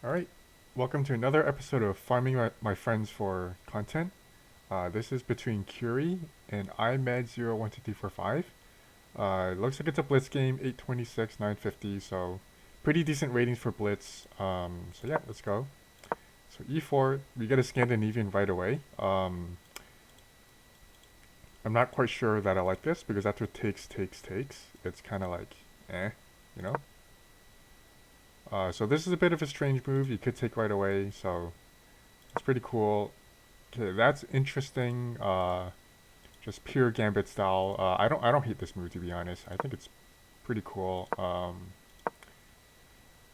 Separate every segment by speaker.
Speaker 1: Alright, welcome to another episode of Farming my Friends for Content. This is between Kuri and imed012345. It looks like it's a Blitz game, 826, 950, so pretty decent ratings for Blitz. So yeah, let's go. So e4, we get a Scandinavian right away. I'm not quite sure that I like this because after takes. It's kind of like, you know? So this is a bit of a strange move. You could take right away, so it's pretty cool. Okay, that's interesting. Just pure gambit style. I don't hate this move, to be honest. I think it's pretty cool.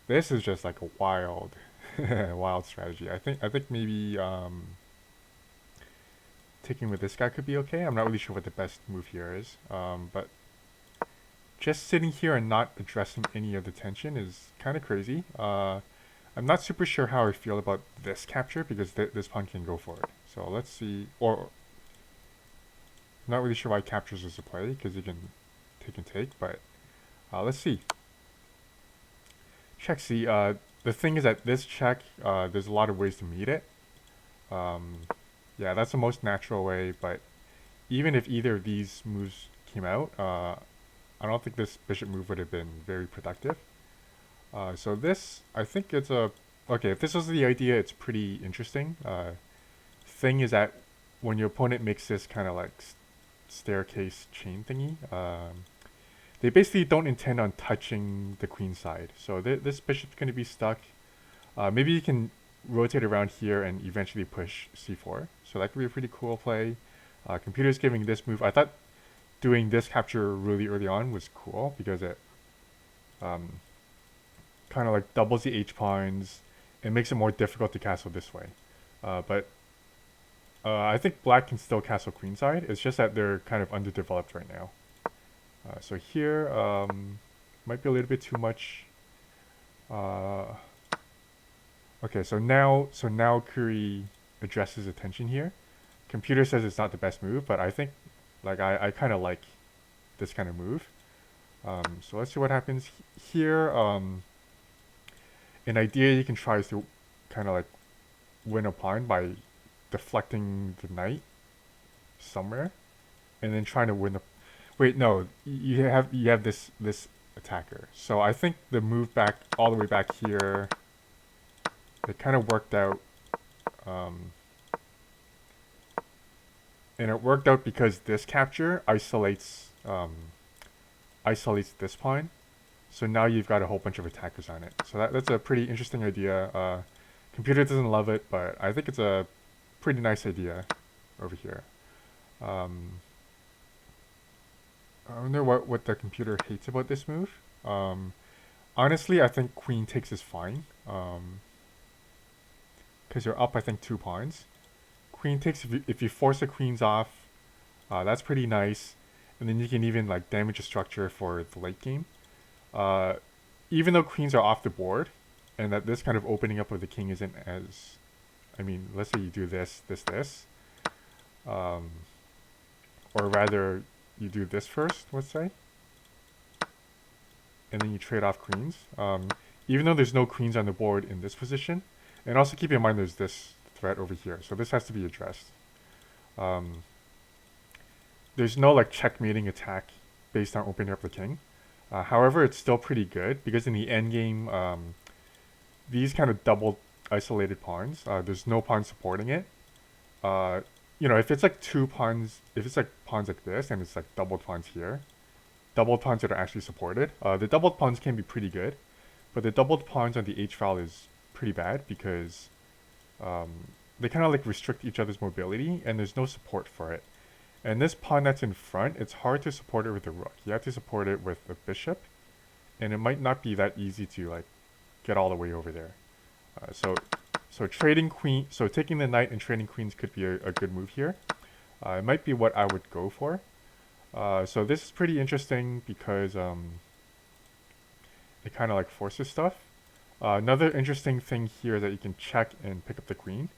Speaker 1: This is just like a wild, wild strategy. I think maybe taking with this guy could be okay. I'm not really sure what the best move here is. But just sitting here and not addressing any of the tension is kind of crazy. I'm not super sure how I feel about this capture because this pawn can go for it. So let's see. Or I'm not really sure why captures is a play because you can take. But let's see. Check C. The thing is that this check, there's a lot of ways to meet it. Yeah, that's the most natural way. But even if either of these moves came out, I don't think this bishop move would have been very productive. So this, I think it's a... Okay, if this was the idea, it's pretty interesting. Thing is that when your opponent makes this kind of like staircase chain thingy, they basically don't intend on touching the queen side. So this bishop's going to be stuck. Maybe you can rotate around here and eventually push c4. So that could be a pretty cool play. Computer's giving this move. I thought doing this capture really early on was cool because it kind of like doubles the h pawns and makes it more difficult to castle this way. But I think black can still castle queenside. It's just that they're kind of underdeveloped right now. So here might be a little bit too much. Okay, so now Kuri addresses attention here. Computer says it's not the best move, but I think like I kind of like this kind of move. So let's see what happens here. An idea you can try is to kind of like win a pawn by deflecting the knight somewhere, and then trying to win the. Wait, no, you have this attacker. So I think the move back all the way back here, it kind of worked out. And it worked out because this capture isolates this pawn. So now you've got a whole bunch of attackers on it. So that's a pretty interesting idea. Computer doesn't love it, but I think it's a pretty nice idea over here. I wonder what the computer hates about this move. Honestly, I think queen takes is fine. Because you're up, I think, 2 pawns. Queen takes, if you force the queens off, that's pretty nice. And then you can even like damage a structure for the late game. Even though queens are off the board, and that this kind of opening up of the king isn't as... I mean, let's say you do this. Or rather, you do this first, let's say. And then you trade off queens. Even though there's no queens on the board in this position. And also keep in mind there's this threat over here. So this has to be addressed. There's no like checkmating attack based on opening up the king. However, it's still pretty good because in the endgame, these kind of double isolated pawns, there's no pawn supporting it. If it's like 2 pawns, if it's like pawns like this and it's like doubled pawns here, doubled pawns that are actually supported, the doubled pawns can be pretty good, but the doubled pawns on the h file is pretty bad because they kind of like restrict each other's mobility and there's no support for it. And this pawn that's in front, it's hard to support it with the rook. You have to support it with the bishop, and it might not be that easy to like get all the way over there. So trading queen, so taking the knight and trading queens could be a good move here. It might be what I would go for. So this is pretty interesting because it kind of like forces stuff. Another interesting thing here is that you can check and pick up the queen.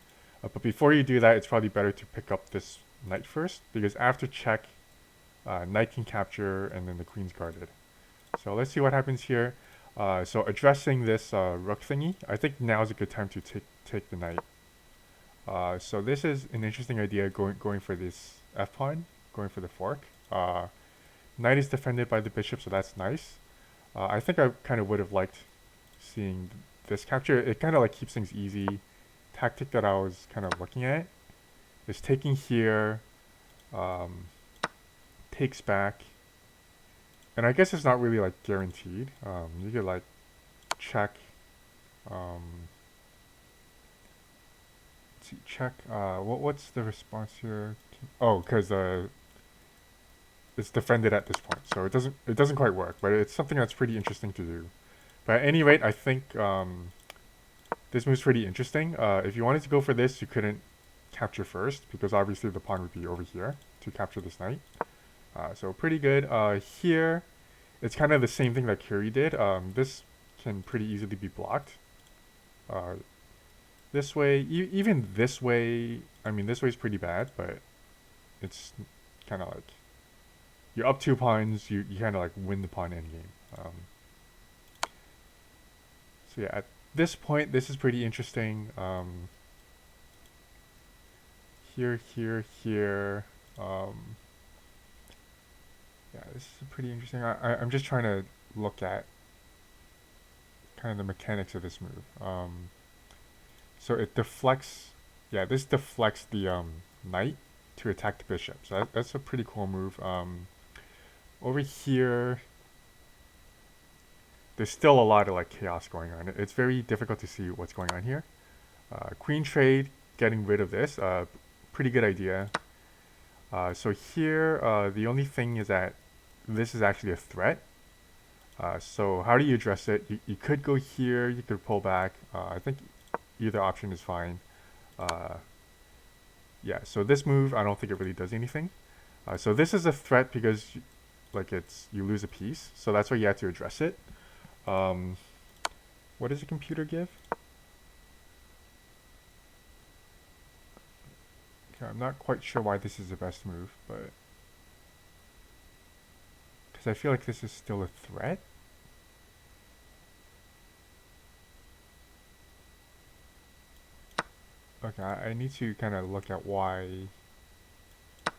Speaker 1: But before you do that, it's probably better to pick up this knight first, because after check, knight can capture and then the queen's guarded. So let's see what happens here. So addressing this rook thingy, I think now is a good time to take the knight. So this is an interesting idea, going for this f pawn, going for the fork. Knight is defended by the bishop, so that's nice. I think I kind of would have liked seeing this capture. It kind of like keeps things easy. Tactic that I was kind of looking at is taking here, um, takes back, and I guess it's not really like guaranteed. You could like check, um, let's see, check. What's the response here? Oh, because it's defended at this point, so it doesn't quite work, but it's something that's pretty interesting to do. But at any rate, I think this move's pretty interesting. If you wanted to go for this, you couldn't capture first, because obviously the pawn would be over here to capture this knight. So pretty good. Here, it's kind of the same thing that Kuri did. This can pretty easily be blocked. This way, even this way, I mean, this way's pretty bad, but it's kind of like, you're up 2 pawns, you kind of like win the pawn endgame. So yeah, at this point, this is pretty interesting. Here. Yeah, this is pretty interesting. I'm just trying to look at kind of the mechanics of this move. So it deflects, yeah, this deflects the knight to attack the bishop. So that's a pretty cool move. Over here, there's still a lot of like chaos going on. It's very difficult to see what's going on here. Queen trade, getting rid of this, pretty good idea. So here, the only thing is that this is actually a threat. So how do you address it? You could go here, you could pull back. I think either option is fine. Yeah, so this move, I don't think it really does anything. So this is a threat because you lose a piece. So that's why you have to address it. What does the computer give? Okay, I'm not quite sure why this is the best move, but because I feel like this is still a threat. Okay, I need to kind of look at why.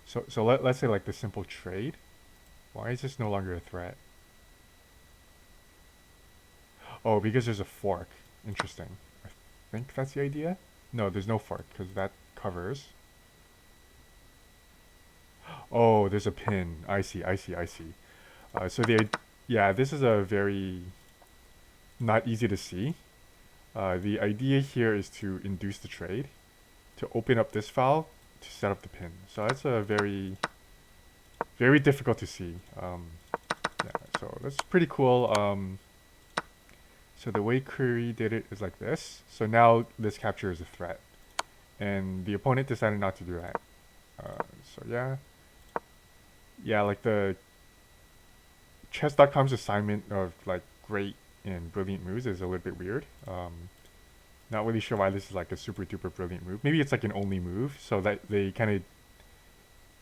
Speaker 1: So let's say like the simple trade. Why is this no longer a threat? Oh, because there's a fork. Interesting. I think that's the idea. No, there's no fork because that covers. Oh, there's a pin. I see. So yeah, this is a very not easy to see. The idea here is to induce the trade, to open up this file, to set up the pin. So that's a very, very difficult to see. Yeah, so that's pretty cool. So the way Kuri did it is like this. So now this capture is a threat, and the opponent decided not to do that. So yeah, like the chess.com's assignment of like great and brilliant moves is a little bit weird. Not really sure why this is like a super duper brilliant move. Maybe it's like an only move, so that they kind of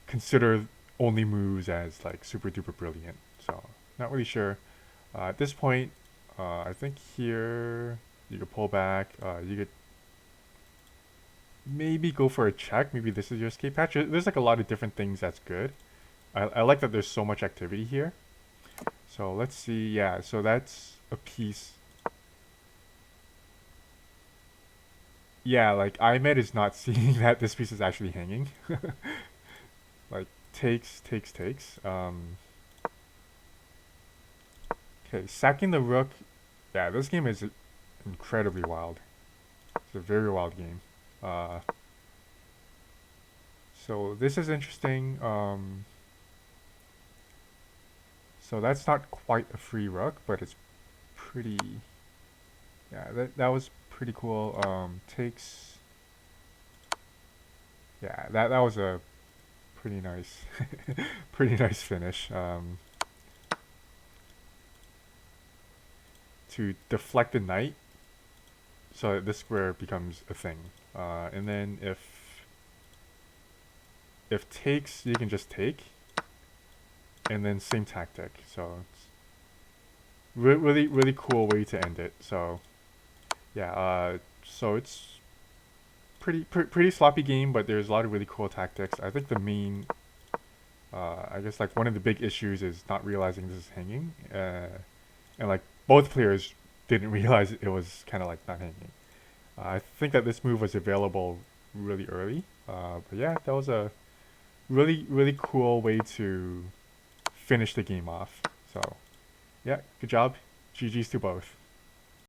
Speaker 1: consider only moves as like super duper brilliant. So not really sure. At this point, I think here you could pull back. You could maybe go for a check. Maybe this is your escape hatch. There's like a lot of different things that's good. I like that there's so much activity here. So let's see. Yeah, so that's a piece. Yeah, like imed is not seeing that this piece is actually hanging. Like takes. Okay, sacking the rook. Yeah, this game is incredibly wild. It's a very wild game. So this is interesting. So that's not quite a free rook, but it's pretty. Yeah, that was pretty cool. Takes. Yeah, that was a pretty nice, pretty nice finish. To deflect the knight, so this square becomes a thing. And then if takes, you can just take, and then same tactic. So really cool way to end it. So yeah, so it's pretty sloppy game, but there's a lot of really cool tactics. I think the main, I guess like one of the big issues is not realizing this is hanging, and like both players didn't realize it was kind of like not hanging. I think that this move was available really early, but yeah, that was a really cool way to finish the game off. So yeah, good job. GG's to both.